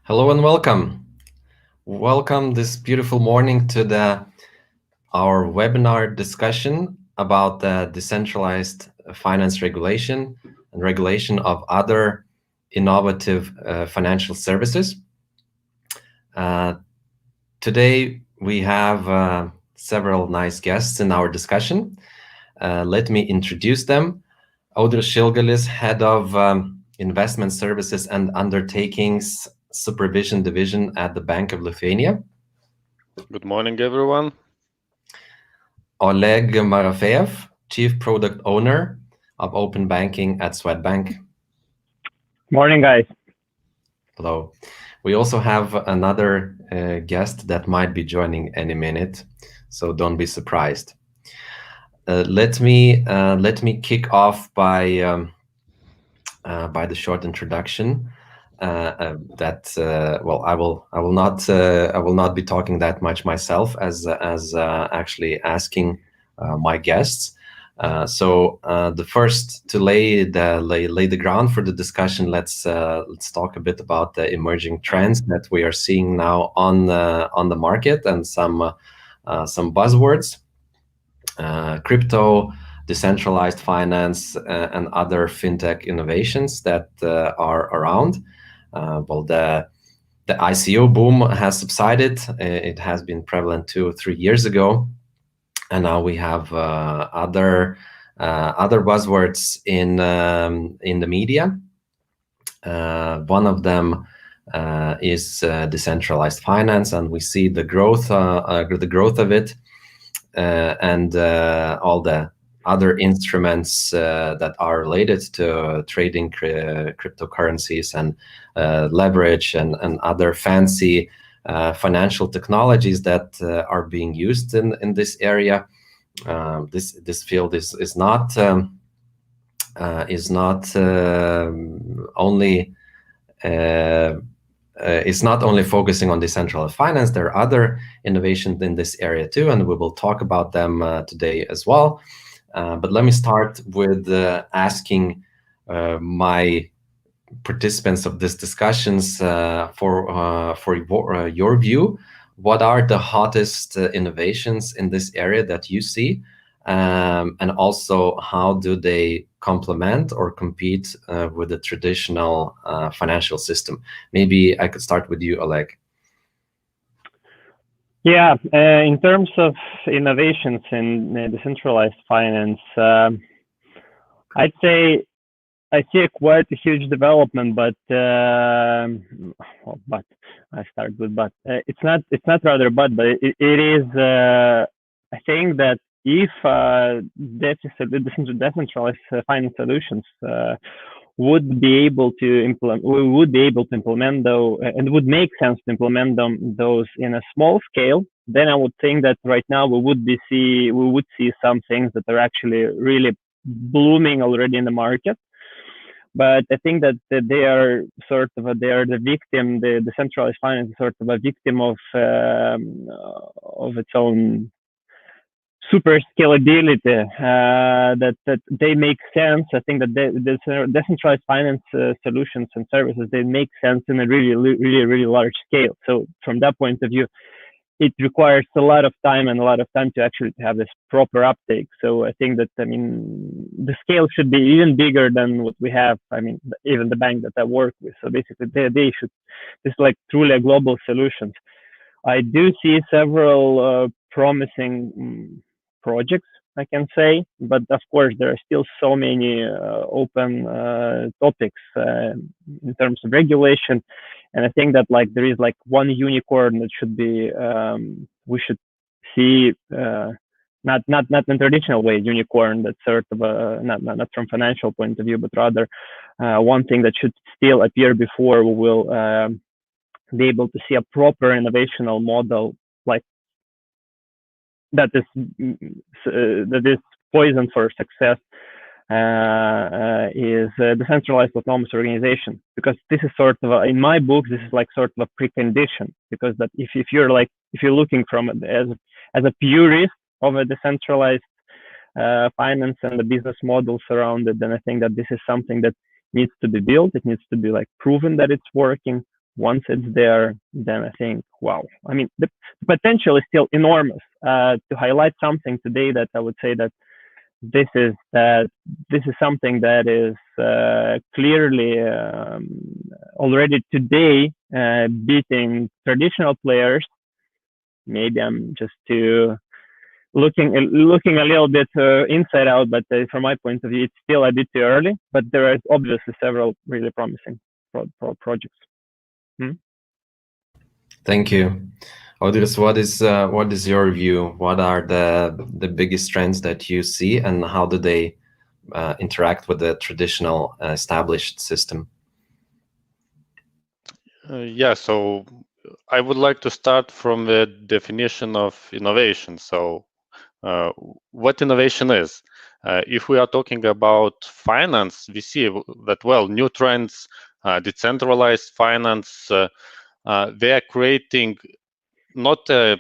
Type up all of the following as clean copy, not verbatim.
Hello and welcome. Welcome this beautiful morning to our webinar discussion about the decentralized finance regulation and regulation of other innovative financial services. Today we have several nice guests in our discussion. Let me introduce them. Audrius Šilgalis, Head of Investment Services and Undertakings Supervision Division at the Bank of Lithuania. Good morning, everyone. Oleg Marafeev, Chief Product Owner of Open Banking at Swedbank. Morning, guys. Hello. We also have another guest that might be joining any minute, so don't be surprised. Let me kick off by the short introduction. Well, I will not be talking that much myself as actually asking my guests. So the first to lay the ground for the discussion, let's talk a bit about the emerging trends that we are seeing now on the market and some buzzwords, crypto, decentralized finance, and other fintech innovations that are around. Well, the ICO boom has subsided. It has been prevalent 2 or 3 years ago, and now we have other buzzwords in the media. One of them is decentralized finance, and we see the growth of it, and all the other instruments that are related to trading cryptocurrencies and leverage and other fancy financial technologies that are being used in this area. This field is not only focusing on decentralized finance. There are other innovations in this area too, and we will talk about them today as well. But let me start with asking my participants of this discussions for your view. What are the hottest innovations in this area that you see, and also how do they complement or compete with the traditional financial system? Maybe I could start with you, Oleg. Yeah, in terms of innovations in decentralized finance, I'd say I see quite a huge development, but I start with but. It's not rather but it is. I think that if decentralized finance solutions would be able to implement those, and would make sense to implement those in a small scale, then I would think that right now we would see some things that are actually really blooming already in the market. But I think that they are the victim. The decentralized finance is sort of a victim of its own super scalability, that they make sense. I think that the decentralized finance solutions and services, they make sense in a really large scale. So from that point of view, it requires a lot of time to actually have this proper uptake. So I think that, the scale should be even bigger than what we have. Even the bank that I work with. So basically, they should. It's like truly a global solutions. I do see several promising projects, I can say, but of course there are still so many open topics in terms of regulation, and I think that there is one unicorn that should be we should see, not in the traditional way unicorn, that's sort of not from financial point of view, but rather one thing that should still appear before we will be able to see a proper innovational model that is poison for success, is a decentralized autonomous organization, because this is sort of in my book, this is sort of a precondition, because that if you're looking from as a purist of a decentralized finance and the business models around it, then I think that this is something that needs to be built. It needs to be proven that it's working. once it's there, then I think, wow. I mean, the potential is still enormous. To highlight something today that I would say that this is something that is clearly already today beating traditional players. Maybe I'm just looking a little bit inside out, but from my point of view, it's still a bit too early. But there are obviously several really promising projects. Thank you. Audrius, what is your view? What are the biggest trends that you see, and how do they interact with the traditional established system? Yeah, so I would like to start from the definition of innovation. So what innovation is? If we are talking about finance, we see that, well, new trends, decentralized finance, they are creating not a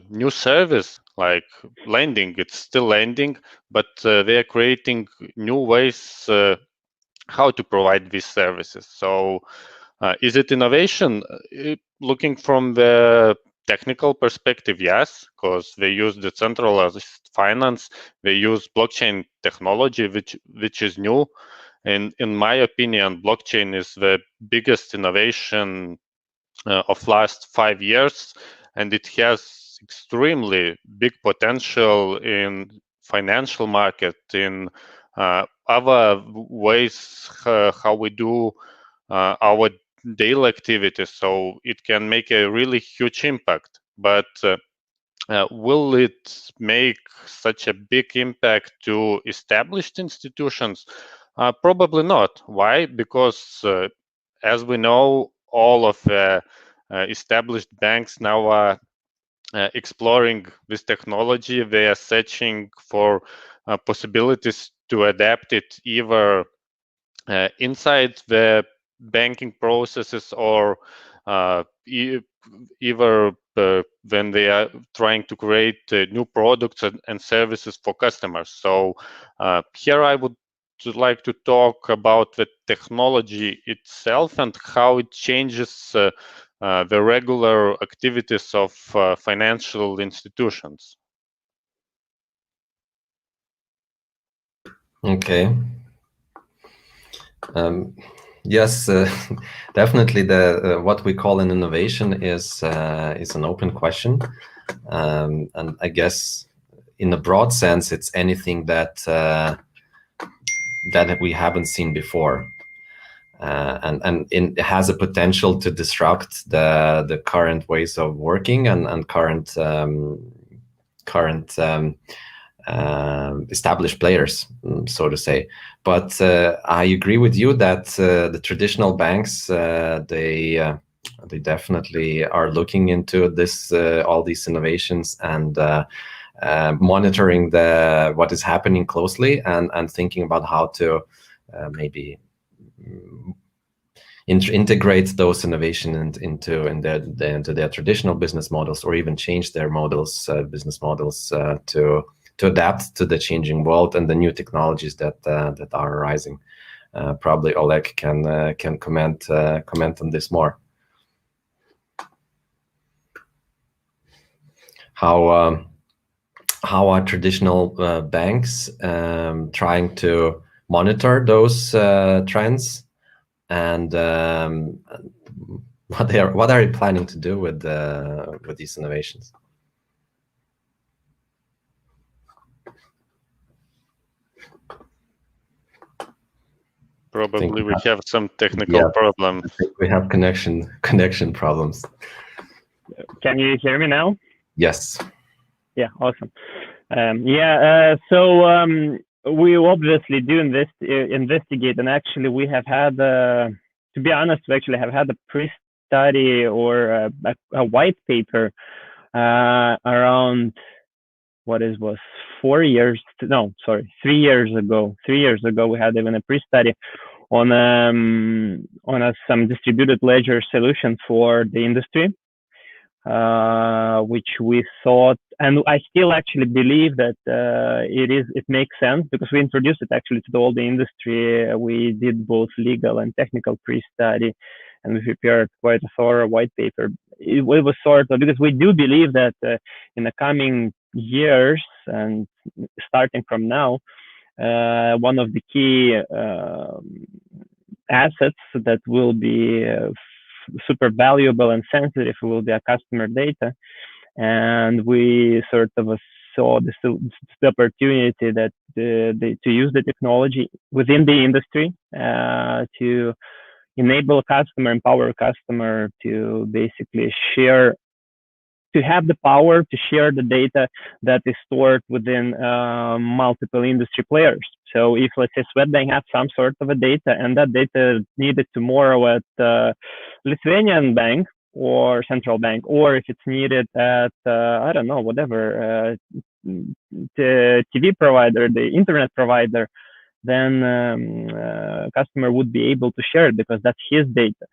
new service like lending, it's still lending, but they are creating new ways how to provide these services. So is it innovation? Looking from the technical perspective, yes, because they use decentralized finance, they use blockchain technology, which is new. And in my opinion, blockchain is the biggest innovation of last 5 years, and it has extremely big potential in financial market, in other ways how we do our daily activities. So it can make a really huge impact. But will it make such a big impact to established institutions? Probably not. Why? Because as we know, all of the established banks now are exploring this technology. They are searching for possibilities to adapt it either inside the banking processes or either when they are trying to create new products and services for customers. So here I would like to talk about the technology itself and how it changes the regular activities of financial institutions. Okay. Yes, definitely. The what we call an innovation is an open question, and I guess in a broad sense, it's anything that that we haven't seen before, and it has a potential to disrupt the current ways of working and current established players, so to say. But I agree with you that the traditional banks they definitely are looking into this all these innovations and monitoring what is happening closely and thinking about how to maybe integrate those innovations into their traditional business models, or even change their business models to adapt to the changing world and the new technologies that are arising. Probably Oleg can comment on this more. How are traditional banks trying to monitor those trends, and what are you planning to do with these innovations? Probably we have some technical problems. I think we have connection problems. Can you hear me now? Yes. Yeah, awesome. So we obviously do investigate, and actually we have had, to be honest, we actually have had a pre-study or a white paper around was 3 years ago. 3 years ago, we had even a pre-study on some distributed ledger solution for the industry, which we thought, and I still actually believe that it makes sense, because we introduced it actually to all the industry. We did both legal and technical pre-study, and we prepared quite a thorough white paper. It was sort of, because we do believe that in the coming years, and starting from now, one of the key assets that will be super valuable and sensitive will be a customer data. And we sort of saw this opportunity that to use the technology within the industry to enable customer, empower customer to basically share, to have the power to share the data that is stored within multiple industry players. So if, let's say, Swedbank has some sort of a data, and that data needed tomorrow at Lithuanian bank or central bank, or if it's needed at, I don't know, whatever, the TV provider, the internet provider, then customer would be able to share it because that's his data.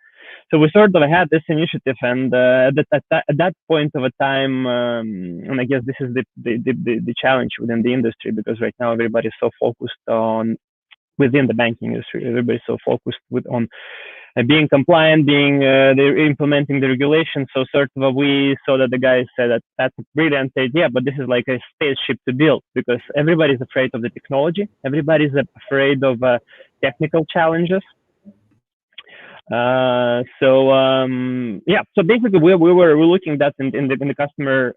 So we sort of had this initiative, and at that point of a time, and I guess this is the challenge within the industry, because right now everybody's so focused on, within the banking industry, everybody's so focused on being compliant, they're implementing the regulations. So sort of we saw that the guys said that that's a brilliant idea, but this is like a spaceship to build, because everybody's afraid of the technology, everybody's afraid of technical challenges. So basically we were looking at that in the customer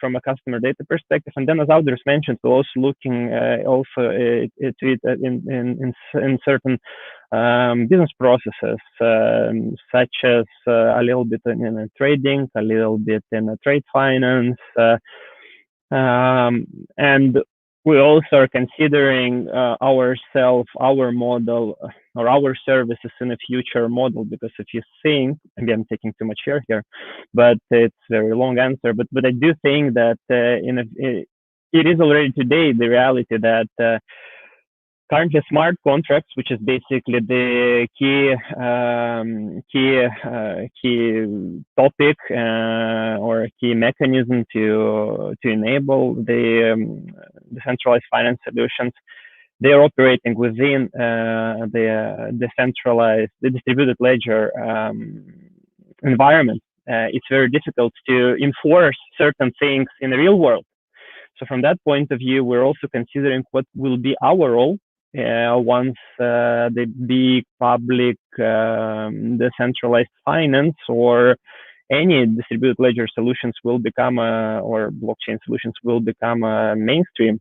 from a customer data perspective, and then as others mentioned, we're also looking to it in certain business processes, such as a little bit in trading, a little bit in trade finance, and we also are considering ourselves, our model, or our services in a future model, because if you think, maybe I'm taking too much here, but it's a very long answer, but I do think that it is already today the reality that currently smart contracts, which is basically the key topic or key mechanism to enable the decentralized finance solutions, they are operating within the distributed ledger environment. It's very difficult to enforce certain things in the real world. So from that point of view, we're also considering what will be our role once the big public decentralized finance or any distributed ledger solutions will become or blockchain solutions will become mainstream.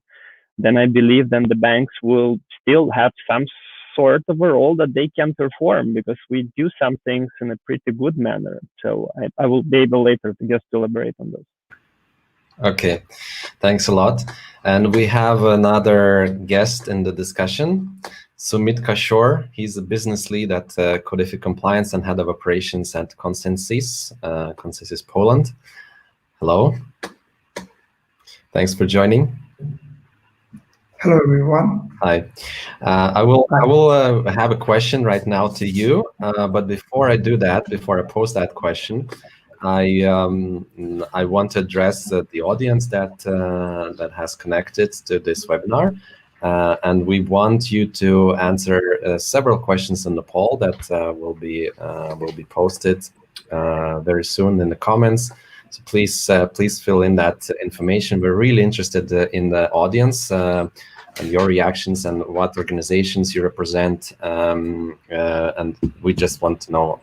Then I believe then the banks will still have some sort of a role that they can perform, because we do some things in a pretty good manner. So I will be able later to just elaborate on those. Okay, thanks a lot. And we have another guest in the discussion, Sumit Kishore. He's a business lead at Codify Compliance and head of operations at Consensys, Poland. Hello. Thanks for joining. Hello, everyone. Hi. I will have a question right now to you, but before I do that, before I pose that question, I want to address the audience that has connected to this webinar, and we want you to answer several questions in the poll that will be posted very soon in the comments. So please fill in that information. We're really interested in the audience and your reactions and what organizations you represent, and we just want to know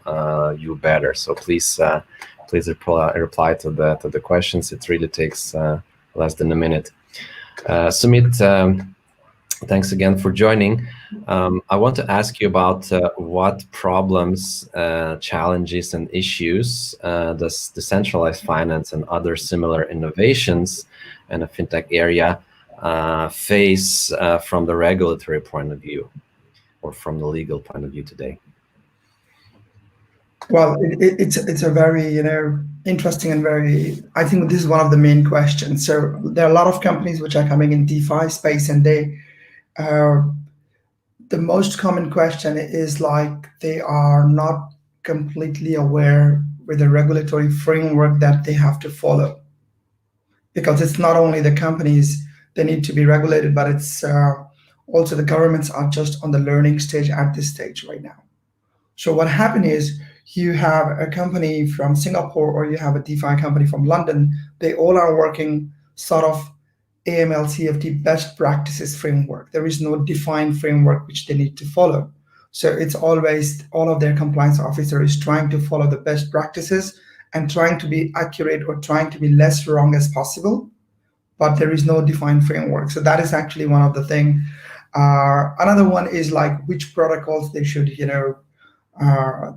you better. So please reply to the questions. It really takes less than a minute. Sumit, thanks again for joining. I want to ask you about what problems, challenges, and issues does decentralized finance and other similar innovations in the fintech area face from the regulatory point of view or from the legal point of view today? Well, it's a very interesting and I think this is one of the main questions. So there are a lot of companies which are coming in DeFi space, and they the most common question is like they are not completely aware with the regulatory framework that they have to follow, because it's not only the companies they need to be regulated, but it's also the governments are just on the learning stage at this stage right now. So what happened is you have a company from Singapore or you have a DeFi company from London, they all are working sort of AML CFT best practices framework. There is no defined framework which they need to follow. So it's always all of their compliance officer is trying to follow the best practices and trying to be accurate or trying to be less wrong as possible, but there is no defined framework. So that is actually one of the things. Another one is like which protocols they should,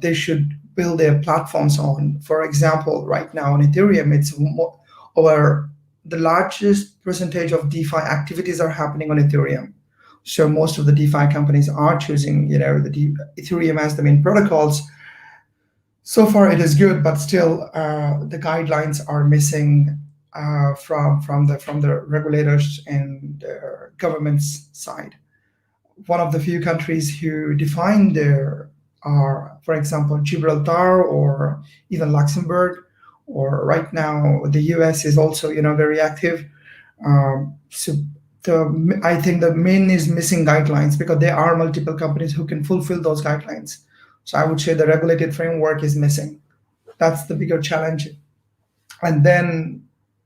they should build their platforms on. For example, right now on Ethereum, it's over the largest percentage of DeFi activities are happening on Ethereum. So most of the DeFi companies are choosing, the Ethereum as the main protocols. So far, it is good, but still, the guidelines are missing from the regulators and government's side. One of the few countries who define there are, for example, Gibraltar or even Luxembourg, or right now the US is also very active. So I think the main is missing guidelines because there are multiple companies who can fulfill those guidelines. So I would say the regulated framework is missing. That's the bigger challenge. And then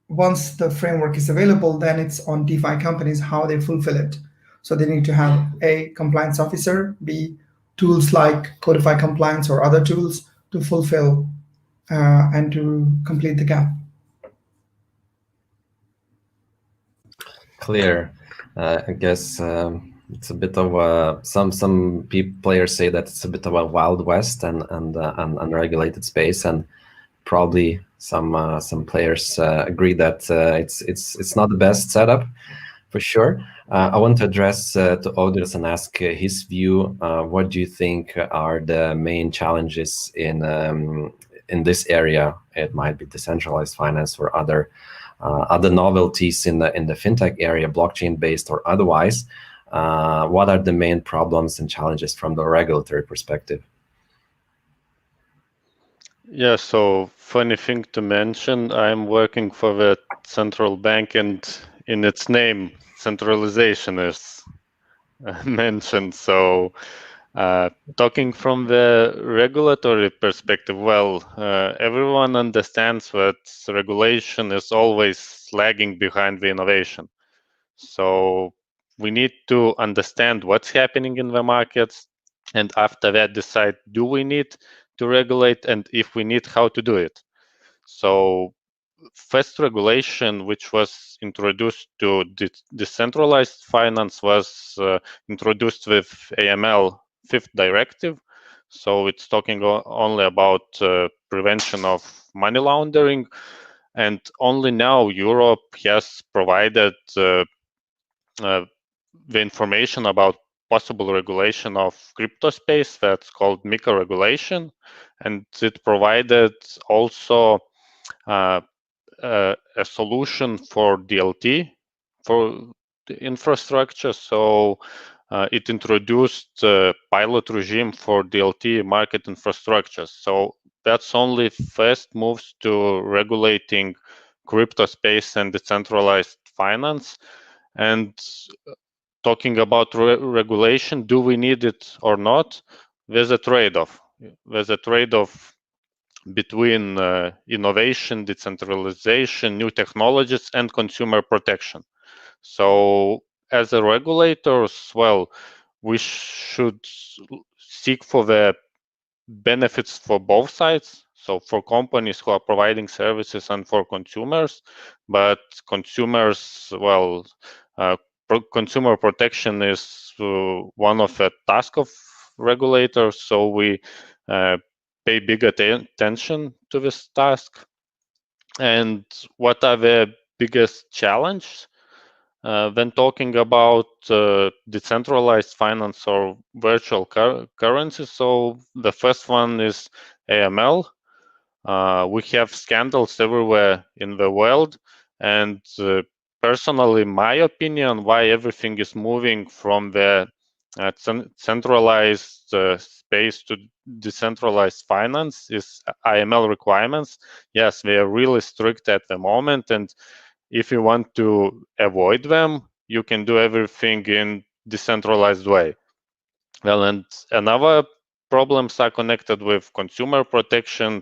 once the framework is available, then it's on DeFi companies how they fulfill it. So they need to have A, compliance officer, B, tools like Codify Compliance or other tools to fulfill and to complete the gap. Clear. I guess it's a bit of some players say that it's a bit of a wild west and unregulated space, and probably some players agree that it's not the best setup, for sure. I want to address to audience and ask his view. What do you think are the main challenges in this area? It might be decentralized finance or other novelties in the fintech area, blockchain based or otherwise. What are the main problems and challenges from the regulatory perspective? Yeah, so funny thing to mention, I'm working for the central bank, and in its name, centralization is mentioned. So talking from the regulatory perspective, well, everyone understands that regulation is always lagging behind the innovation. So we need to understand what's happening in the markets, and after that decide, do we need to regulate, and if we need, how to do it. So first regulation which was introduced to decentralized finance was introduced with AML 5th directive. So it's talking only about prevention of money laundering, and only now Europe has provided the information about possible regulation of crypto space that's called MiCA regulation, and it provided also a solution for DLT for the infrastructure. So it introduced a pilot regime for DLT market infrastructure. So that's only first moves to regulating crypto space and decentralized finance. And talking about regulation, do we need it or not? There's a trade-off. There's a trade-off between innovation, decentralization, new technologies, and consumer protection. So as a regulators, well, we should seek for the benefits for both sides. So for companies who are providing services and for consumers, but consumers, well, consumer protection is one of the tasks of regulators. So we pay big attention to this task. And what are the biggest challenges when talking about decentralized finance or virtual currency? So the first one is AML. We have scandals everywhere in the world, and personally, my opinion, why everything is moving from the centralized space to decentralized finance is AML requirements. Yes, they are really strict at the moment, and if you want to avoid them, you can do everything in decentralized way. Well, and another problems are connected with consumer protection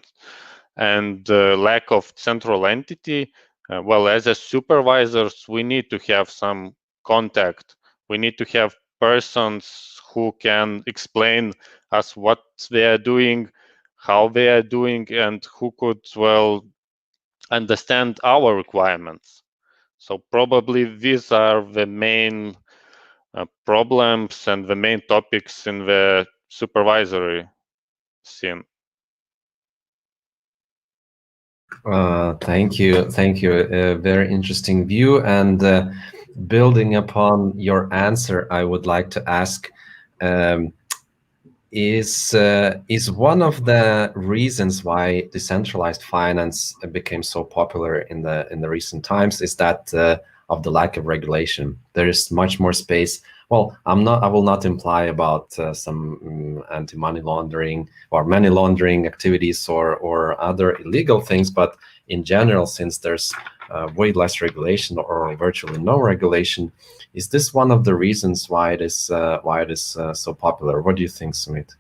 and lack of central entity, well, as a supervisors, we need to have some contact. We need to have persons who can explain us what they are doing, how they are doing, and who could, well, understand our requirements. So probably these are the main problems and the main topics in the supervisory scene. Thank you. A very interesting view. And building upon your answer, I would like to ask, is one of the reasons why decentralized finance became so popular in the recent times is that of the lack of regulation. There is much more space. Well, I will not imply about some anti-money laundering or money laundering activities or other illegal things, but in general, since there's way less regulation or virtually no regulation, is this one of the reasons why it is so popular? What do you think, Sumit?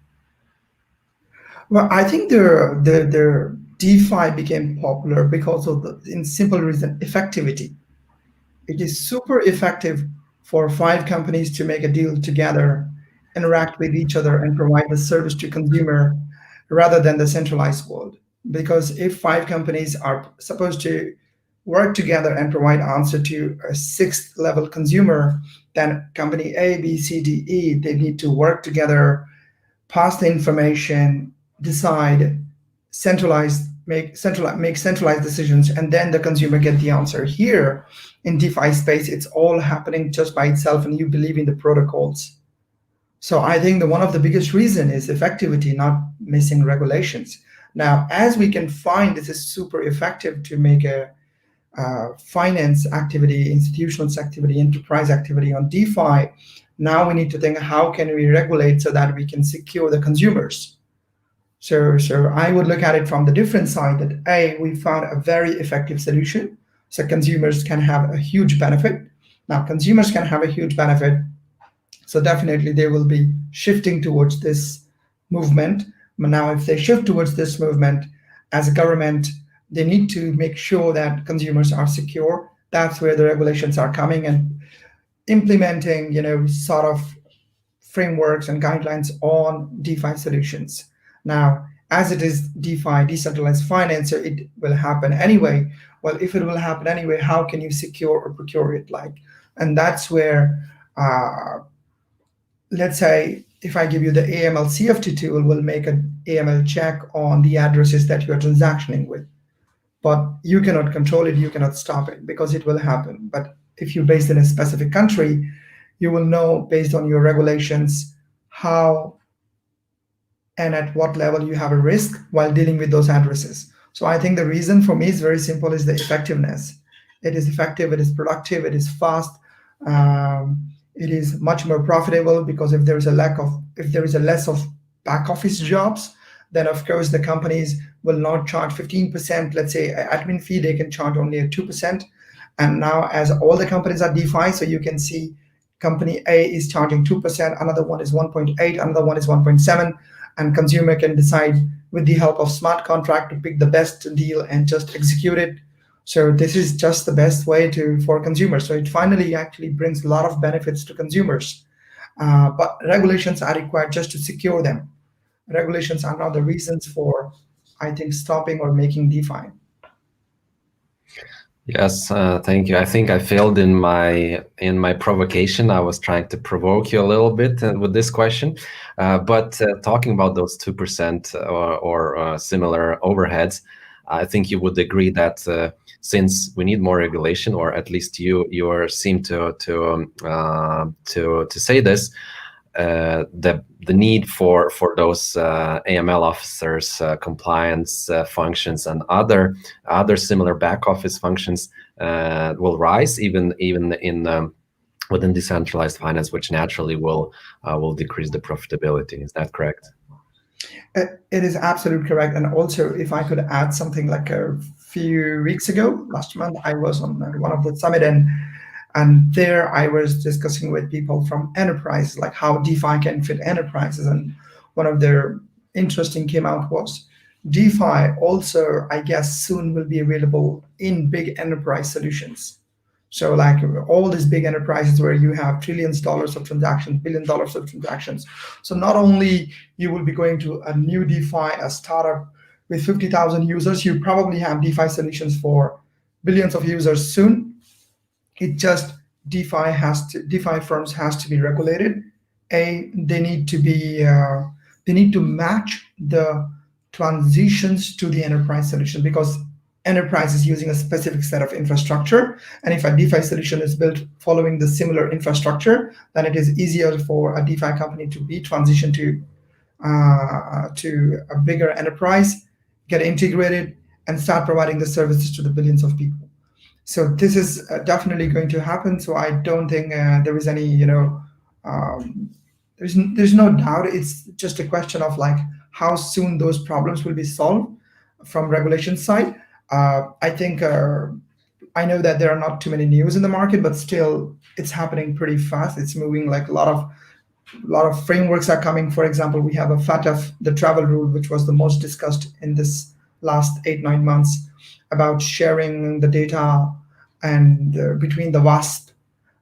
Well, I think the DeFi became popular because of in simple reason, effectivity. It is super effective for 5 companies to make a deal together, interact with each other, and provide the service to consumer rather than the centralized world. Because if 5 companies are supposed to work together and provide answer to a 6th level consumer, then company A, B, C, D, E, they need to work together, pass the information, decide, make centralized decisions, and then the consumer get the answer. Here in DeFi space, it's all happening just by itself, and you believe in the protocols. So I think one of the biggest reason is effectivity, not missing regulations. Now, as we can find, this is super effective to make a finance activity, institutional activity, enterprise activity on DeFi. Now we need to think, how can we regulate so that we can secure the consumers? So I would look at it from the different side that we found a very effective solution, so consumers can have a huge benefit. Now consumers can have a huge benefit, so definitely they will be shifting towards this movement. But now if they shift towards this movement, as a government, they need to make sure that consumers are secure. That's where the regulations are coming and implementing, sort of frameworks and guidelines on DeFi solutions. Now, as it is DeFi, decentralized finance, so it will happen anyway. Well, if it will happen anyway, how can you secure or procure it like? And that's where, let's say, if I give you the AML CFT tool, will make an AML check on the addresses that you're transactioning with. But you cannot control it, you cannot stop it, because it will happen. But if you're based in a specific country, you will know based on your regulations how and at what level you have a risk while dealing with those addresses. So I think the reason for me is very simple, is the effectiveness. It is effective, it is productive, it is fast, it is much more profitable, because if there is a less of back office jobs, then of course the companies will not charge 15%, let's say admin fee, they can charge only a 2%. And now as all the companies are DeFi, so you can see company A is charging 2%, another one is 1.8, another one is 1.7, and consumer can decide with the help of smart contract to pick the best deal and just execute it. So this is just the best way for consumers. So it finally actually brings a lot of benefits to consumers. But regulations are required just to secure them. Regulations are not the reasons for, I think, stopping or making DeFi. Yes, thank you. I think I failed in my provocation. I was trying to provoke you a little bit with this question, but talking about those 2% or similar overheads, I think you would agree that since we need more regulation, or at least you seem to say this, the need for those AML officers, compliance functions, and other similar back office functions will rise even in within decentralized finance, which naturally will decrease the profitability. Is that correct? It is absolutely correct. And also, if I could add something, like a few weeks ago, last month, I was on one of the summit, and there I was discussing with people from enterprises, like how DeFi can fit enterprises. And one of their interesting came out was DeFi also, I guess, soon will be available in big enterprise solutions. So like all these big enterprises where you have trillions of dollars of transactions, $1 billion of transactions. So not only you will be going to a new DeFi, a startup with 50,000 users, you probably have DeFi solutions for billions of users soon. It just DeFi firms has to be regulated. They need to match the transitions to the enterprise solution, because enterprise is using a specific set of infrastructure, and if a DeFi solution is built following the similar infrastructure, then it is easier for a DeFi company to be transitioned to a bigger enterprise, get integrated, and start providing the services to the billions of people. So this is definitely going to happen. So I don't think there is any, there's no doubt. It's just a question of like how soon those problems will be solved from regulation side. I think I know that there are not too many news in the market, but still it's happening pretty fast. It's moving, like a lot of frameworks are coming. For example, we have a FATF, the travel rule, which was the most discussed in this last 8-9 months, about sharing the data and between the WASP,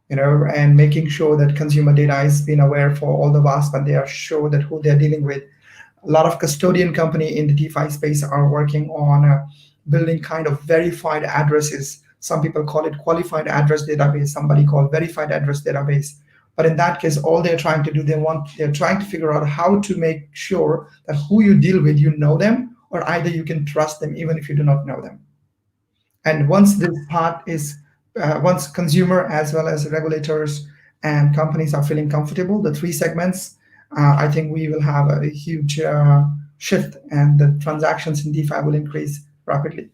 and making sure that consumer data is being aware for all the WASP, and they are sure that who they're dealing with. A lot of custodian company in the DeFi space are working on building kind of verified addresses. Some people call it qualified address database, somebody called verified address database. But in that case, all they're trying to do, they're trying to figure out how to make sure that who you deal with, you know them, or either you can trust them even if you do not know them. And once this part is, once consumer as well as regulators and companies are feeling comfortable, the 3 segments, I think we will have a huge shift, and the transactions in DeFi will increase rapidly.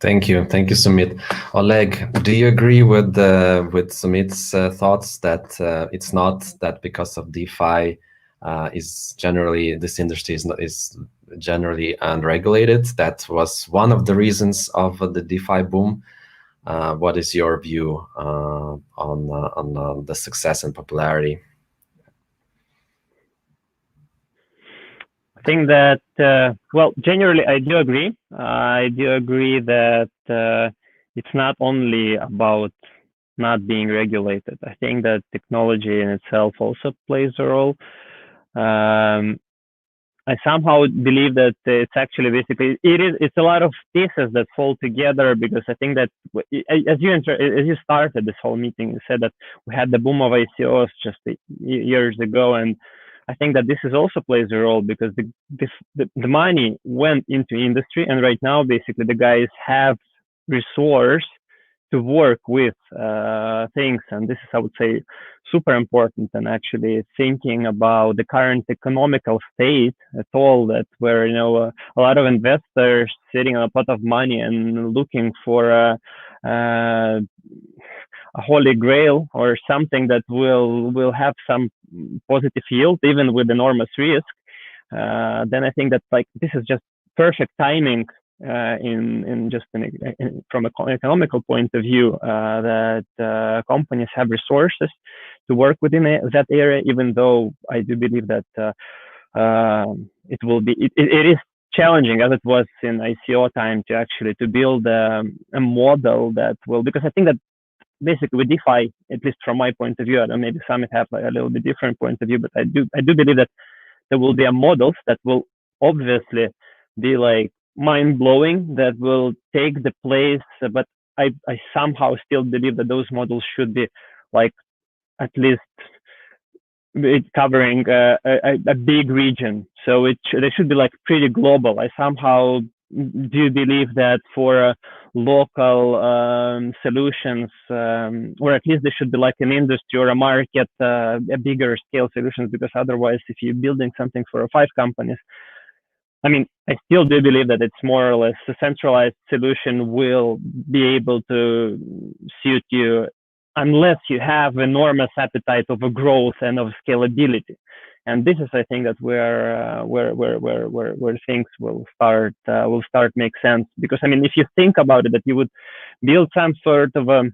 Thank you, Sumit. Oleg, do you agree with Sumit's thoughts that it's not that because of DeFi is generally, this industry is generally unregulated? That was one of the reasons of the DeFi boom. What is your view on the success and popularity? I think that, well, generally, I do agree. I do agree that it's not only about not being regulated. I think that technology in itself also plays a role. I somehow believe that it's actually basically, it's a lot of pieces that fall together, because I think that as you started this whole meeting, you said that we had the boom of ICOs just years ago, and I think that this is also plays a role, because the money went into industry, and right now basically the guys have resource to work with things, and this is, I would say, super important. And actually thinking about the current economical state at all, that where a lot of investors sitting on a pot of money and looking for a holy grail or something that will have some positive yield even with enormous risk, then I think that this is just perfect timing from an economical point of view, that companies have resources to work within that area, even though I do believe that it is challenging, as it was in ICO time, to build a model that will, because I think that basically with DeFi, at least from my point of view, and maybe some have a little bit different point of view, but I do believe that there will be models that will obviously be mind-blowing, that will take the place, but I somehow still believe that those models should be at least covering a big region, so they should be pretty global. I somehow do believe that for local solutions, or at least there should be an industry or a market, a bigger scale solutions, because otherwise if you're building something for 5 companies, I still do believe that it's more or less a centralized solution will be able to suit you, unless you have enormous appetite of a growth and of scalability. And this is, I think, that where things will start make sense. Because if you think about it, that you would build some sort of a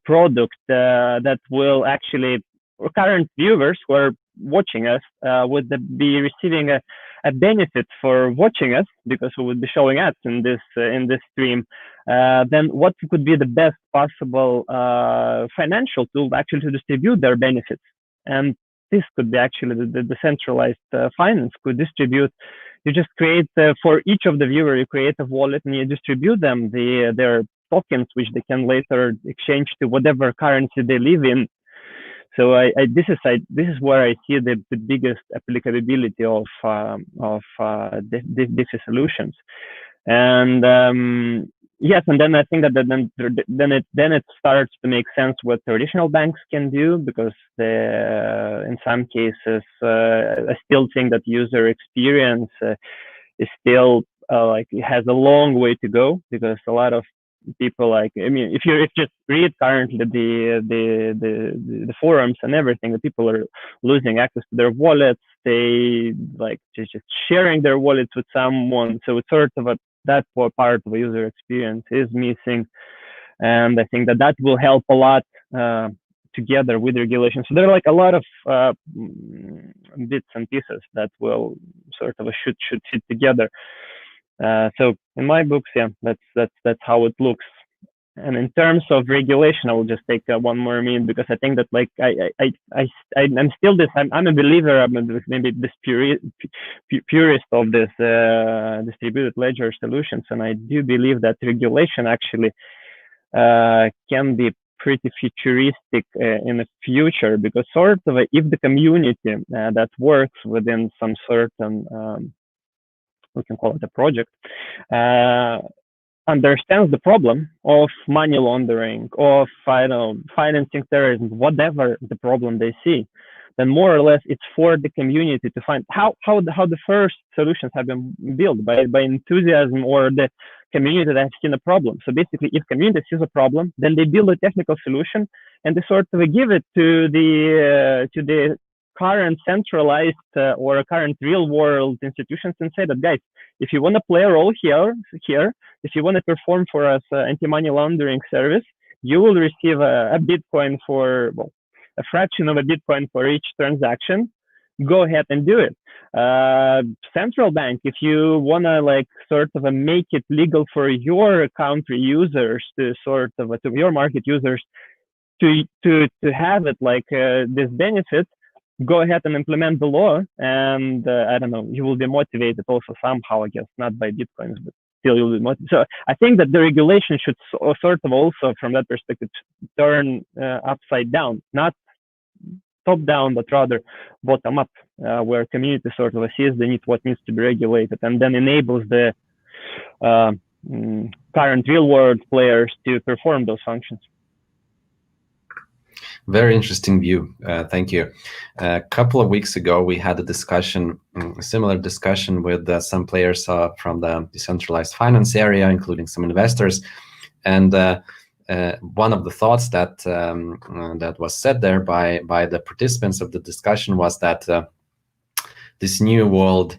product that will actually, or current viewers who are watching us would be receiving a benefit for watching us, because we would be showing ads in this stream, then what could be the best possible financial tool actually to distribute their benefits? And this could be actually the decentralized finance could distribute. You just create for each of the viewer, you create a wallet and you distribute them their tokens, which they can later exchange to whatever currency they live in. So this is where I see the biggest applicability of DeFi solutions. And yes, and then I think that then it starts to make sense what traditional banks can do, because in some cases I still think that user experience is still like it has a long way to go, because a lot of people, like, I mean, if you just read currently the forums and everything, the people are losing access to their wallets. They like just sharing their wallets with someone. So it's sort of that part of the user experience is missing, and I think that will help a lot together with regulation. So there are like a lot of bits and pieces that will sort of should fit together. So in my books, yeah, that's how it looks. And in terms of regulation, I will just take one more minute, because I think that like I'm still this. I'm a believer. I'm maybe this purist of this distributed ledger solutions, and I do believe that regulation actually can be pretty futuristic in the future, because sort of if the community that works within some certain we can call it a project, understands the problem of money laundering, of financing terrorism, whatever the problem they see, then more or less it's for the community to find how the first solutions have been built by enthusiasm or the community that has seen a problem. So basically, if community sees a problem, then they build a technical solution and they sort of give it to the current centralized or current real world institutions and say that, guys, if you want to play a role here, if you want to perform for us anti-money laundering service, you will receive a Bitcoin for, well, a fraction of a Bitcoin for each transaction. Go ahead and do it. Central bank, if you want to like sort of make it legal for your country users to sort of to your market users to have it like this benefit, go ahead and implement the law, and I don't know, you will be motivated also somehow, I guess, not by Bitcoins, but still you'll be motivated. So I think that the regulation should sort of also, from that perspective, turn upside down, not top down, but rather bottom up, where community sort of sees the need, what needs to be regulated, and then enables the current real world players to perform those functions. Very interesting view. Thank you. A couple of weeks ago, we had a discussion, a similar discussion with some players from the decentralized finance area, including some investors. And one of the thoughts that that was said there by the participants of the discussion was that this new world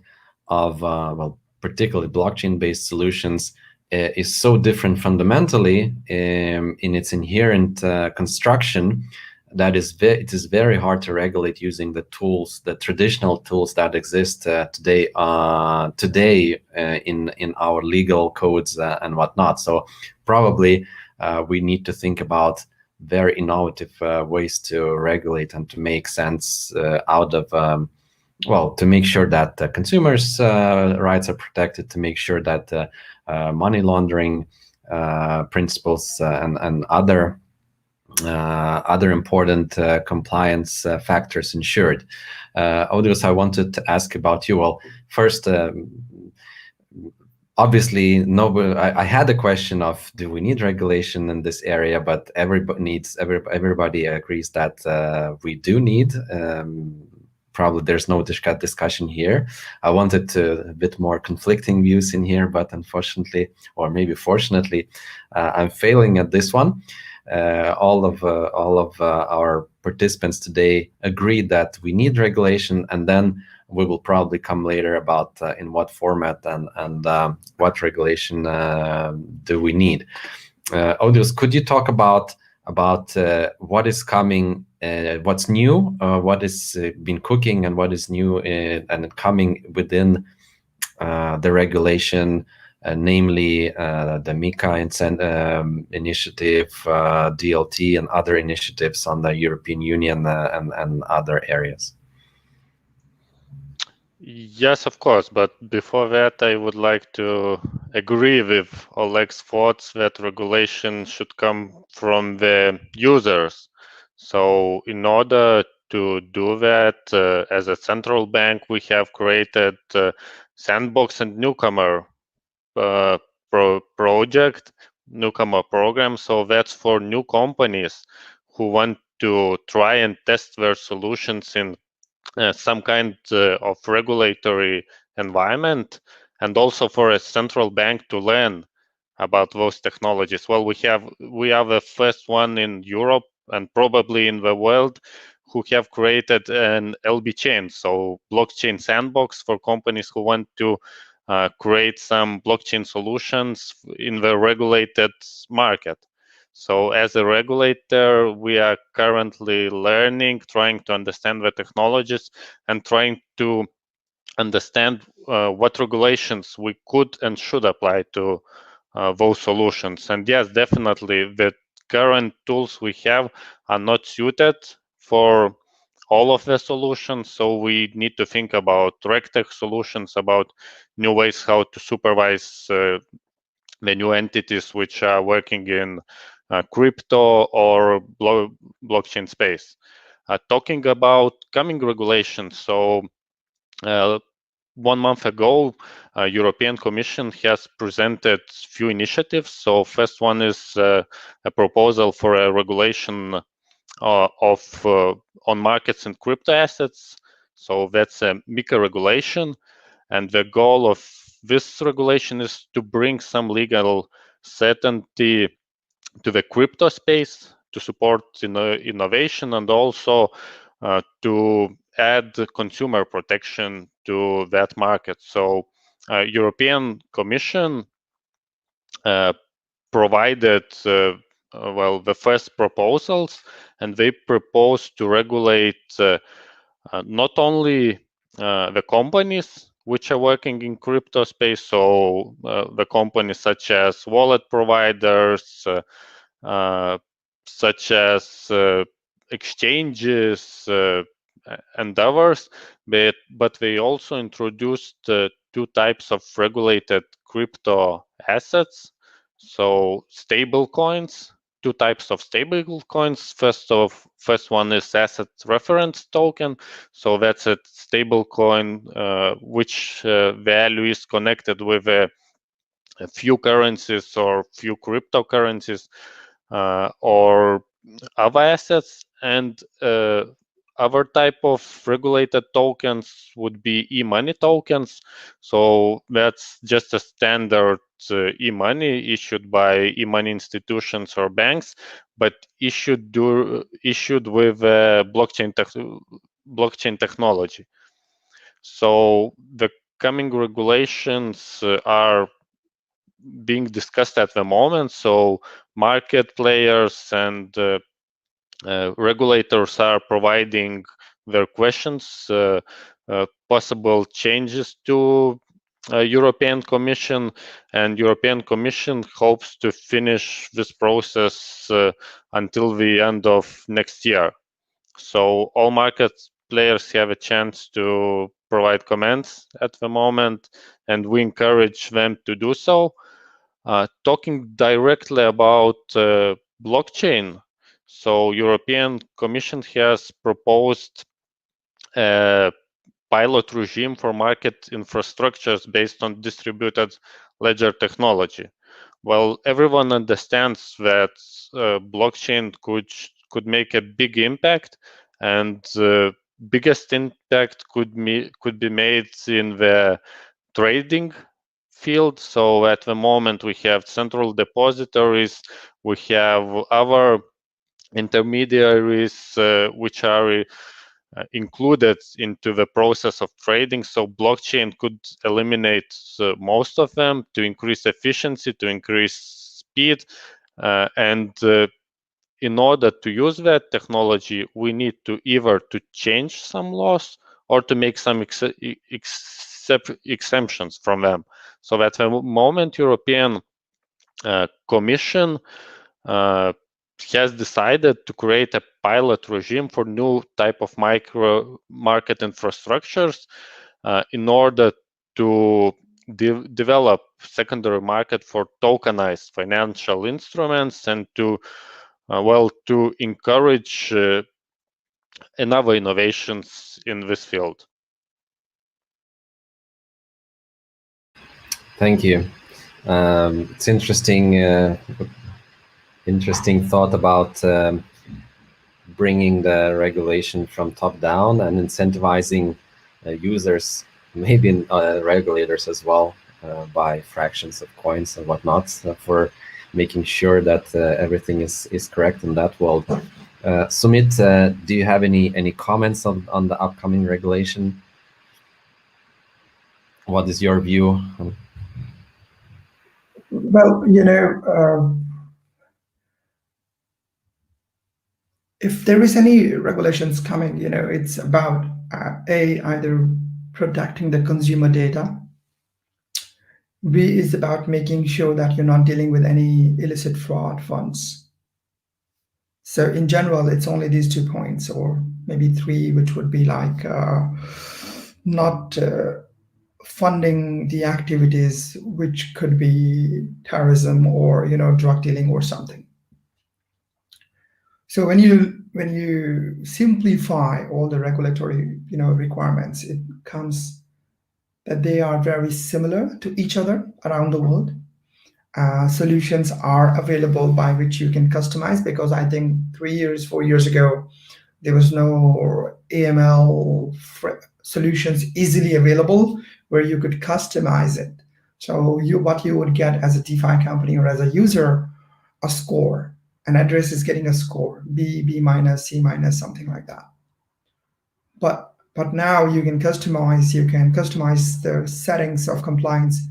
of, well, particularly blockchain-based solutions is so different fundamentally in its inherent construction that it is very hard to regulate using the tools, the traditional tools that exist today in our legal codes and whatnot. So probably we need to think about very innovative ways to regulate and to make sense out of, well, to make sure that consumers' rights are protected, to make sure that money laundering principles and other important compliance factors ensured. Audrius, I wanted to ask about you. Well, first, obviously, I had a question of, do we need regulation in this area? But everybody agrees that we do need. Probably there's no discussion here. I wanted a bit more conflicting views in here, but unfortunately, or maybe fortunately, I'm failing at this one. All of our participants today agreed that we need regulation, and then we will probably come later about in what format and what regulation do we need. Audrius, could you talk about what is coming what's new, what is been cooking, and what is new and coming within the regulation, namely the MiCA initiative, DLT, and other initiatives on the European Union and other areas. Yes, of course. But before that, I would like to agree with Oleg's thoughts that regulation should come from the users. So in order to do that, as a central bank, we have created sandbox and newcomer project, newcomer program. So that's for new companies who want to try and test their solutions in some kind of regulatory environment, and also for a central bank to learn about those technologies. Well, we are the first one in Europe and probably in the world who have created an LB chain, so blockchain sandbox for companies who want to create some blockchain solutions in the regulated market. So as a regulator, we are currently learning, trying to understand the technologies and trying to understand what regulations we could and should apply to those solutions. And yes, definitely the current tools we have are not suited for all of the solutions. So we need to think about RegTech solutions, about new ways how to supervise the new entities which are working in crypto or blockchain space. Talking about coming regulations, so 1 month ago, European Commission has presented few initiatives. So first one is a proposal for a regulation of on markets and crypto assets. So that's a MiCA regulation, and the goal of this regulation is to bring some legal certainty to the crypto space, to support innovation, and also to add consumer protection to that market. So European Commission provided well, the first proposals, and they proposed to regulate not only the companies which are working in crypto space, so the companies such as wallet providers, such as exchanges and others, but they also introduced two types of regulated crypto assets. So stable coins, two types of stable coins. First one is asset reference token. So that's a stable coin which value is connected with a few currencies or few cryptocurrencies or other assets. And other type of regulated tokens would be e-money tokens. So that's just a standard e-money issued by e-money institutions or banks, but issued with blockchain technology. So the coming regulations are being discussed at the moment. So market players and regulators are providing their questions, possible changes to European Commission, and European Commission hopes to finish this process until the end of next year. So all market players have a chance to provide comments at the moment, and we encourage them to do so. Talking directly about blockchain, so European Commission has proposed a pilot regime for market infrastructures based on distributed ledger technology. Well, everyone understands that blockchain could make a big impact, and the biggest impact could be made in the trading field. So at the moment we have central depositories, we have other intermediaries which are included into the process of trading. So blockchain could eliminate most of them to increase efficiency, to increase speed, and in order to use that technology, we need to either to change some laws or to make some exemptions from them. So at the moment, European Commission has decided to create a pilot regime for new type of micro market infrastructures in order to develop secondary market for tokenized financial instruments and to to encourage another innovations in this field. Thank you. It's interesting thought about bringing the regulation from top down and incentivizing users, maybe regulators as well, by fractions of coins and whatnot, for making sure that everything is correct in that world. Sumit, do you have any comments on the upcoming regulation? What is your view? Well, if there is any regulations coming, it's about either protecting the consumer data. B is about making sure that you're not dealing with any illicit fraud funds. So in general, it's only these 2 points, or maybe 3, which would be like not funding the activities which could be terrorism or drug dealing or something. So when you simplify all the regulatory requirements, it comes that they are very similar to each other around the world. Solutions are available by which you can customize, because I think 3 years, 4 years ago, there was no AML solutions easily available where you could customize it. So what you would get as a DeFi company or as a user, a score. An address is getting a score, B minus, C minus, something like that. But now you can customize the settings of compliance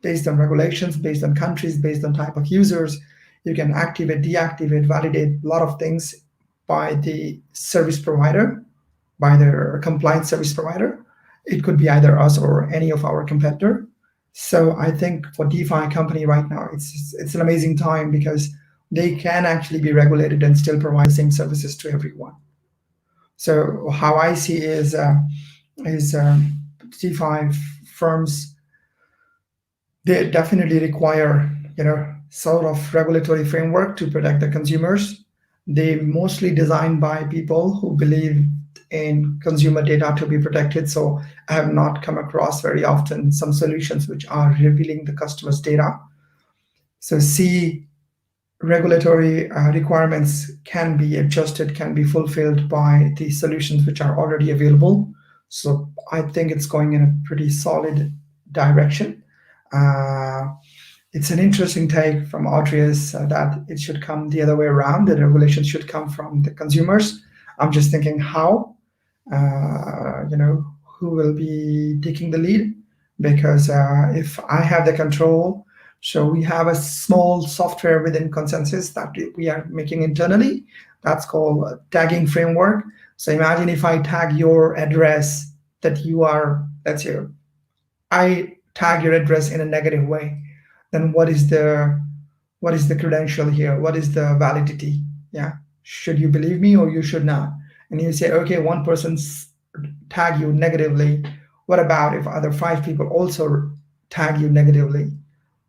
based on regulations, based on countries, based on type of users. You can activate, deactivate, validate a lot of things by the service provider, by their compliance service provider. It could be either us or any of our competitor. So I think for DeFi company right now, it's an amazing time, because they can actually be regulated and still provide the same services to everyone. So how I see is DeFi firms, they definitely require sort of regulatory framework to protect the consumers. They mostly designed by people who believe in consumer data to be protected. So I have not come across very often some solutions which are revealing the customer's data. So C, regulatory requirements can be adjusted, can be fulfilled by the solutions which are already available. So I think it's going in a pretty solid direction. It's an interesting take from Audrius that it should come the other way around. The regulations should come from the consumers. I'm just thinking how, who will be taking the lead? Because if I have the control, so we have a small software within Consensus that we are making internally. That's called a tagging framework. So imagine if I tag your address that you are, let's say, I tag your address in a negative way, then what is the credential here? What is the validity? Yeah, should you believe me or you should not? And you say, okay, one person's tag you negatively. What about if other 5 people also tag you negatively?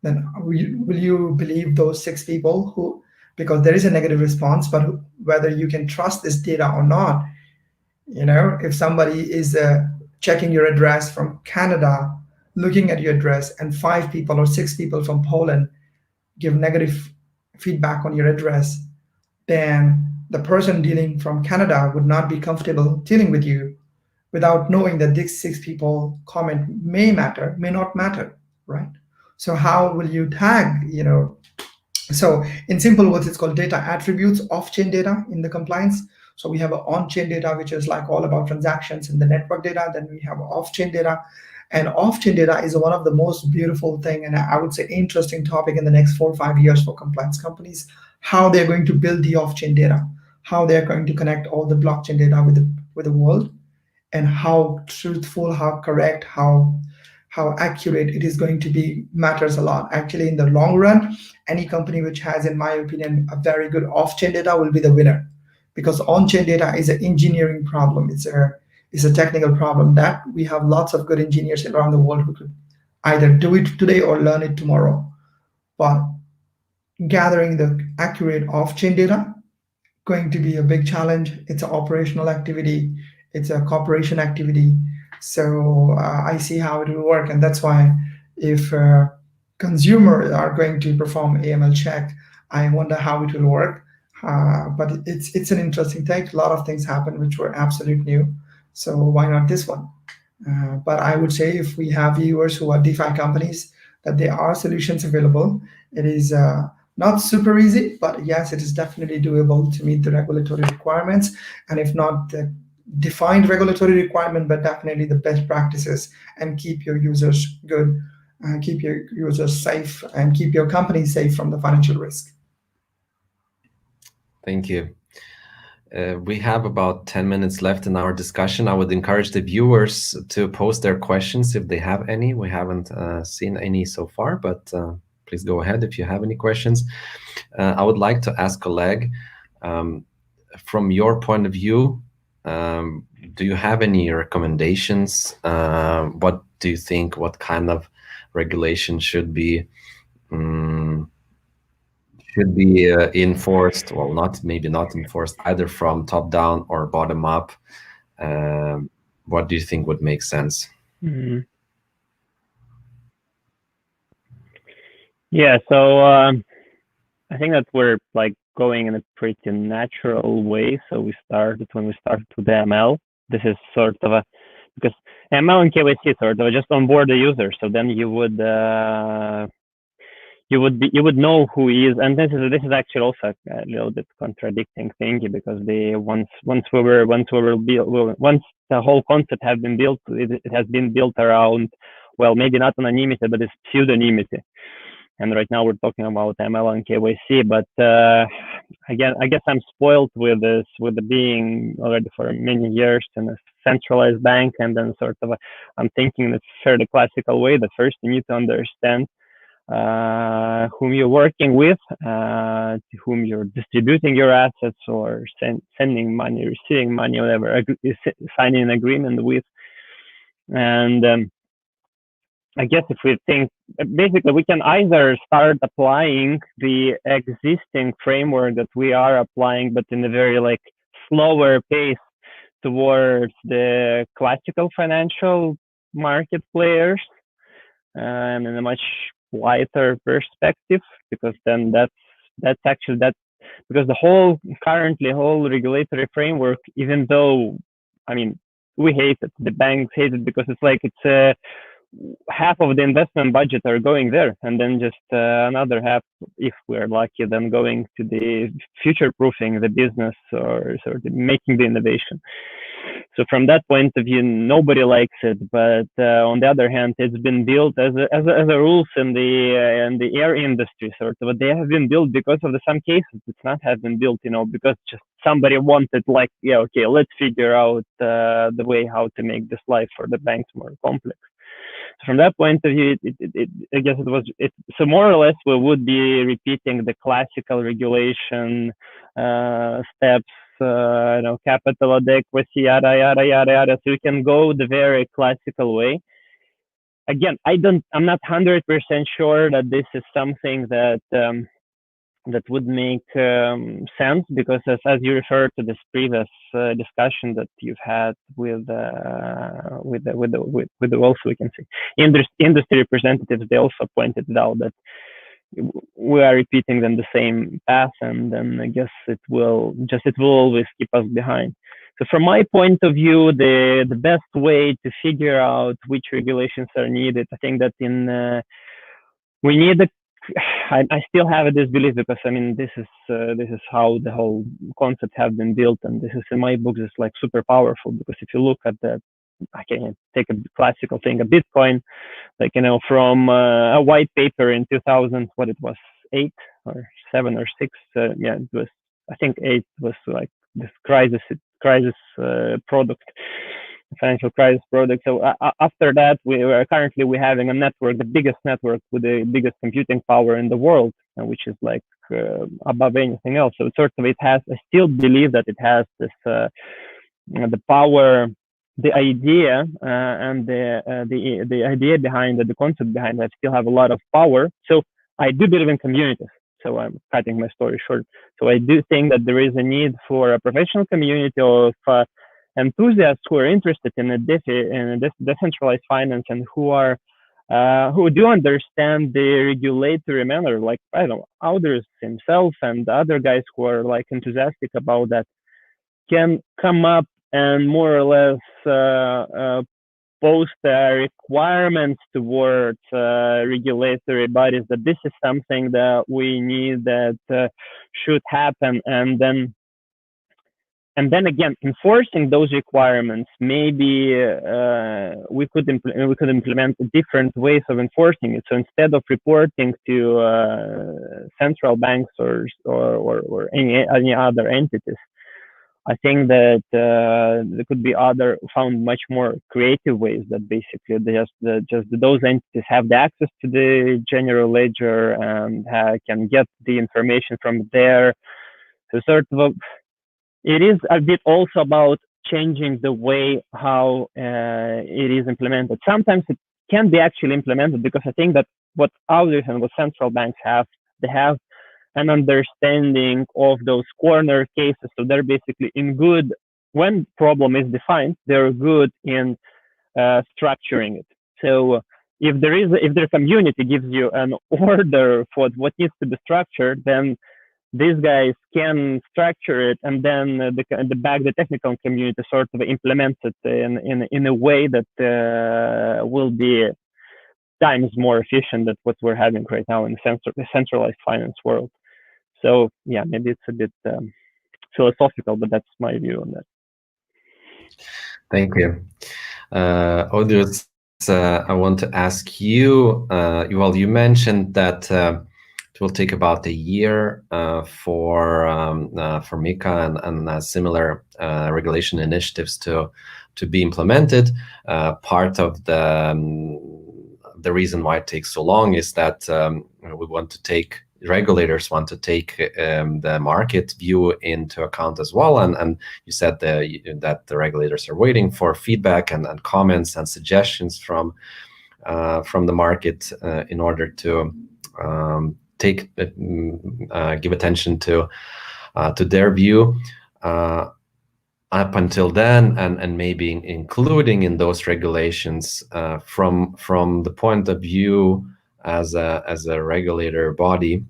Then will you believe those 6 people who, because there is a negative response, but whether you can trust this data or not, if somebody is checking your address from Canada, looking at your address, and 5 people or 6 people from Poland give negative feedback on your address, then the person dealing from Canada would not be comfortable dealing with you without knowing that these 6 people comment may matter, may not matter, right? So how will you tag, So in simple words, it's called data attributes, off-chain data in the compliance. So we have an on-chain data, which is like all about transactions and the network data. Then we have off-chain data. And off-chain data is one of the most beautiful thing, and I would say interesting topic in the next 4 or 5 years for compliance companies. how they're going to build the off-chain data, how they're going to connect all the blockchain data with the world, and how truthful, how correct, how accurate it is going to be matters a lot. Actually, in the long run, any company which has, in my opinion, a very good off-chain data will be the winner, because on-chain data is an engineering problem. It's a technical problem that we have lots of good engineers around the world who could either do it today or learn it tomorrow. But gathering the accurate off-chain data going to be a big challenge. It's an operational activity. It's a corporation activity. So I see how it will work, and that's why if consumers are going to perform AML check, I wonder how it will work. But it's an interesting take. A lot of things happen which were absolute new. So why not this one? But I would say if we have viewers who are DeFi companies, that there are solutions available. It is not super easy, but yes, it is definitely doable to meet the regulatory requirements. And if not the defined regulatory requirement, but definitely the best practices, and keep your users good, keep your users safe, and keep your company safe from the financial risk. Thank you. We have about 10 minutes left in our discussion. I would encourage the viewers to post their questions if they have any. We haven't seen any so far, but please go ahead if you have any questions. I would like to ask Oleg, from your point of view, do you have any recommendations? What do you think, what kind of regulation should be enforced? Well, maybe not enforced, either from top down or bottom up. What do you think would make sense? Mm-hmm. Yeah, so I think that we're like going in a pretty natural way. So when we started with the ML, this is sort of because ML and KYC sort of just onboard the user. So then you would know who he is, and this is actually also a little bit contradicting thing, because once the whole concept has been built, it has been built around, well, maybe not anonymity, but it's pseudonymity. And right now we're talking about ML and KYC, but again, I guess I'm spoiled with this, with the being already for many years in a centralized bank, and then sort of I'm thinking in a fairly classical way that first you need to understand whom you're working with, to whom you're distributing your assets or sending money, receiving money, whatever, signing an agreement with. And I guess if we think, basically we can either start applying the existing framework that we are applying, but in a very like slower pace towards the classical financial market players, and in a much wider perspective, because then that's actually because the whole regulatory framework, even though, I mean, we hate it, the banks hate it, because it's like it's half of the investment budget are going there, and then just another half, if we're lucky, then going to the future proofing the business or sort of making the innovation. So from that point of view, nobody likes it. But on the other hand, it's been built as a rules in the air industry, sort of. But they have been built because of some cases it's not have been built, because just somebody wanted, like, yeah, okay, let's figure out the way how to make this life for the banks more complex. So from that point of view, I guess so more or less we would be repeating the classical regulation steps, capital adequacy, yada yada yada yada. So you can go the very classical way. Again, I'm not 100% sure that this is something that would make sense, because as you referred to this previous discussion that you've had with also, we can see industry representatives, they also pointed out that we are repeating them the same path, and then I guess it will always keep us behind. So from my point of view, the best way to figure out which regulations are needed, I think that we need I still have this belief, because I mean this is how the whole concept have been built, and this is in my books is like super powerful, because if you look at I can take a classical thing, a Bitcoin, like from a white paper in 2008 or 7 or 6. Yeah, it was, I think 8 was like this crisis product, financial crisis product. So after that, we're having a network, the biggest network with the biggest computing power in the world, which is like above anything else. So sort of it has, I still believe that it has this the power, the idea and the idea behind it, the concept behind it, still have a lot of power. So I do believe in communities. So I'm cutting my story short. So I do think that there is a need for a professional community of enthusiasts who are interested in decentralized finance and who do understand the regulatory manner, like, I don't know, Audrey's himself and the other guys who are like enthusiastic about that, can come up and more or less post requirements towards regulatory bodies that this is something that we need, that should happen, and then again enforcing those requirements. Maybe we could implement different ways of enforcing it. So instead of reporting to central banks or any other entities, I think that there could be found much more creative ways that basically just those entities have the access to the general ledger and can get the information from there. So sort of it is a bit also about changing the way how it is implemented. Sometimes it can be actually implemented, because I think that what auditors and what central banks have, they have an understanding of those corner cases. So they're basically good, when problem is defined, they're good in structuring it. So if their community gives you an order for what needs to be structured, then these guys can structure it, and then the technical community sort of implements it in a way that will be times more efficient than what we're having right now in the centralized finance world. So yeah, maybe it's a bit philosophical, but that's my view on that. Thank you. Audrius, I want to ask you, well, you mentioned that it will take about a year for MiCA and similar regulation initiatives to be implemented. Part of the reason why it takes so long is that regulators want to take the market view into account as well, and you said that the regulators are waiting for feedback and comments and suggestions from the market in order to give attention to their view. Up until then, and maybe including in those regulations from the point of view as a regulator body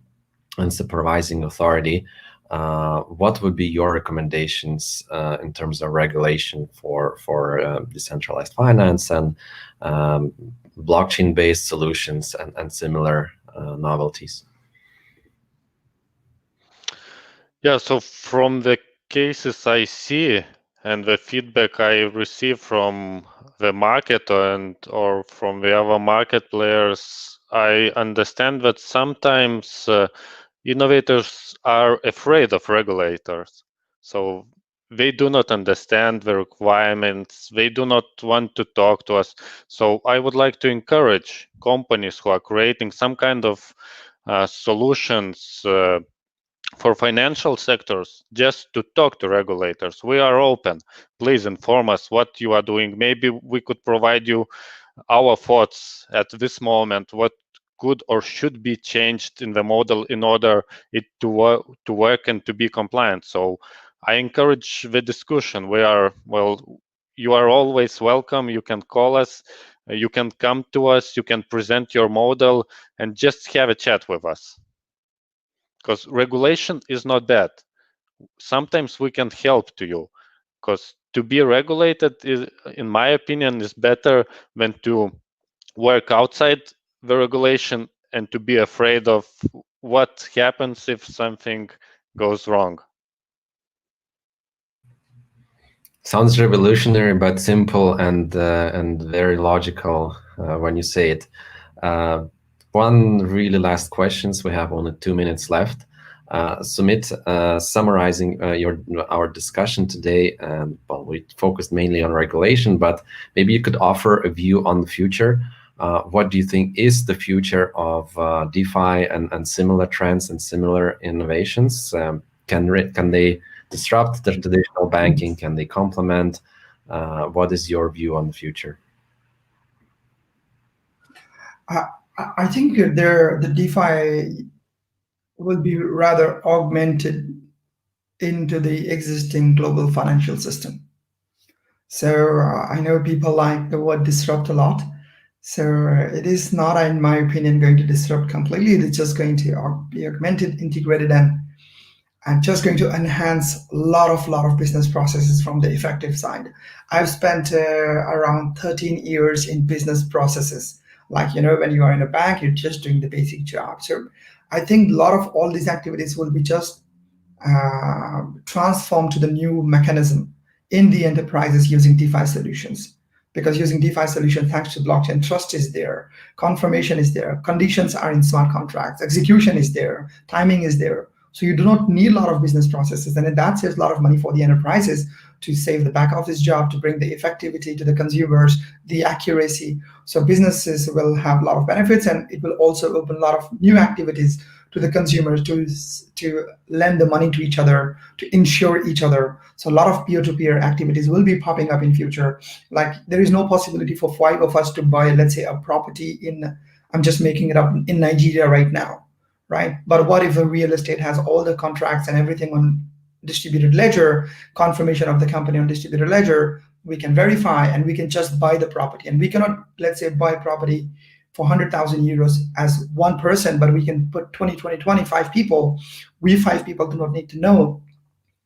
and supervising authority, what would be your recommendations in terms of regulation for decentralized finance and blockchain-based solutions and similar novelties? Yeah, so from the cases I see and the feedback I receive from the market or from the other market players, I understand that sometimes innovators are afraid of regulators. So they do not understand the requirements. They do not want to talk to us. So I would like to encourage companies who are creating some kind of solutions for financial sectors, just to talk to regulators. We are open. Please inform us what you are doing. Maybe we could provide you our thoughts at this moment, what could or should be changed in the model in order it to work and to be compliant. So I encourage the discussion. You are always welcome. You can call us, you can come to us, you can present your model and just have a chat with us. Because regulation is not bad. Sometimes we can help to you, because to be regulated is, in my opinion, is better than to work outside the regulation and to be afraid of what happens if something goes wrong. Sounds revolutionary, but simple and very logical when you say it. one really last questions. We have only 2 minutes left. Sumit, summarizing our discussion today, well, we focused mainly on regulation, but maybe you could offer a view on the future. What do you think is the future of DeFi and similar trends and similar innovations? Can they disrupt the traditional banking? Can they complement? What is your view on the future? I think the DeFi will be rather augmented into the existing global financial system. So I know people like the word disrupt a lot. So it is not, in my opinion, going to disrupt completely. It's just going to be augmented, integrated, and just going to enhance a lot of business processes from the effective side. I've spent around 13 years in business processes. Like, when you are in a bank, you're just doing the basic job. So I think a lot of all these activities will be just transformed to the new mechanism in the enterprises using DeFi solutions. Because using DeFi solutions, thanks to blockchain, trust is there, confirmation is there, conditions are in smart contracts, execution is there, timing is there. So you do not need a lot of business processes, and that saves a lot of money for the enterprises to save the back office job, to bring the effectivity to the consumers, the accuracy. So businesses will have a lot of benefits, and it will also open a lot of new activities to the consumers to lend the money to each other, to insure each other. So a lot of peer-to-peer activities will be popping up in future. Like, there is no possibility for 5 of us to buy, let's say, a property I'm just making it up, in Nigeria right now, right? But what if a real estate has all the contracts and everything on distributed ledger, confirmation of the company on distributed ledger, we can verify and we can just buy the property. And we cannot, let's say, buy property for 100,000 euros as one person, but we can put 25 people. We 5 people do not need to know.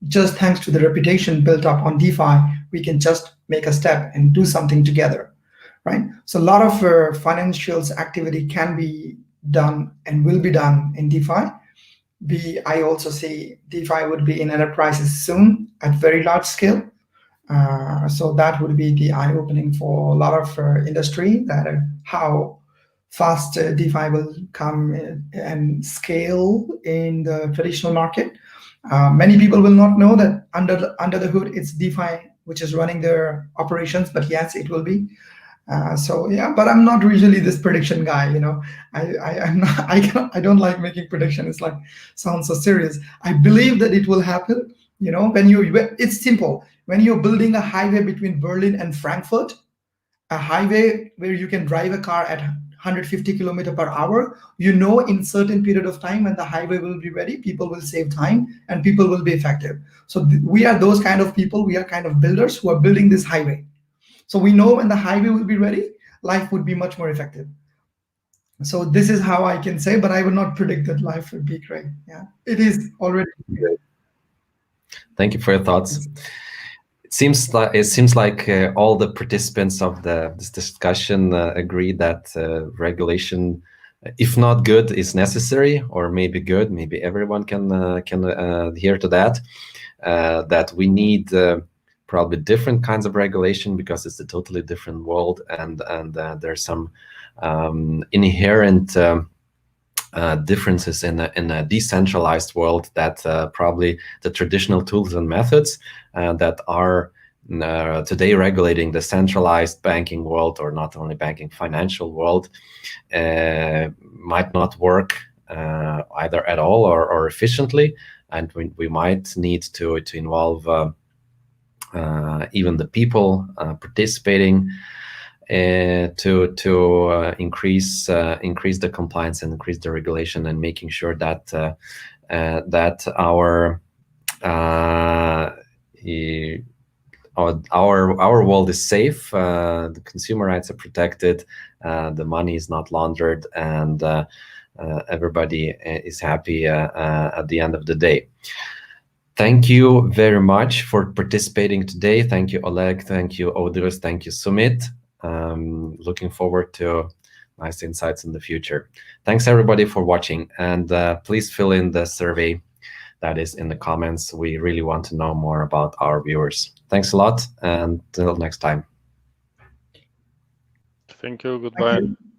Just thanks to the reputation built up on DeFi, we can just make a step and do something together, right? So a lot of financials activity can be done and will be done in DeFi. I also see DeFi would be in enterprises soon at very large scale. So that would be the eye-opening for a lot of industry, that how fast DeFi will come and scale in the traditional market. Many people will not know that under the hood it's DeFi which is running their operations, but yes, it will be. So yeah, but I'm not usually this prediction guy. I don't like making prediction. It's like, sounds so serious. I believe that it will happen. It's simple. When you're building a highway between Berlin and Frankfurt, a highway where you can drive a car at 150 km per hour, in certain period of time when the highway will be ready, people will save time and people will be effective. So we are those kind of people. We are kind of builders who are building this highway. So we know when the highway will be ready, life would be much more effective. So this is how I can say, but I would not predict that life would be great. Yeah, it is already great. Thank you for your thoughts. It seems like all the participants of this discussion agree that regulation, if not good, is necessary, or maybe good. Maybe everyone can adhere to that. That we need probably different kinds of regulation, because it's a totally different world, and there's some inherent differences in a decentralized world that probably the traditional tools and methods that are today regulating the centralized banking world, or not only banking, financial world, might not work either at all or efficiently, and we might need to involve even the people participating to increase the compliance and increase the regulation, and making sure that that our world is safe, the consumer rights are protected, the money is not laundered, and everybody is happy at the end of the day. Thank you very much for participating today. Thank you, Oleg. Thank you, Audrius. Thank you, Sumit. Looking forward to nice insights in the future. Thanks everybody for watching, and please fill in the survey that is in the comments. We really want to know more about our viewers. Thanks a lot, and until next time. Thank you. Goodbye. Thank you.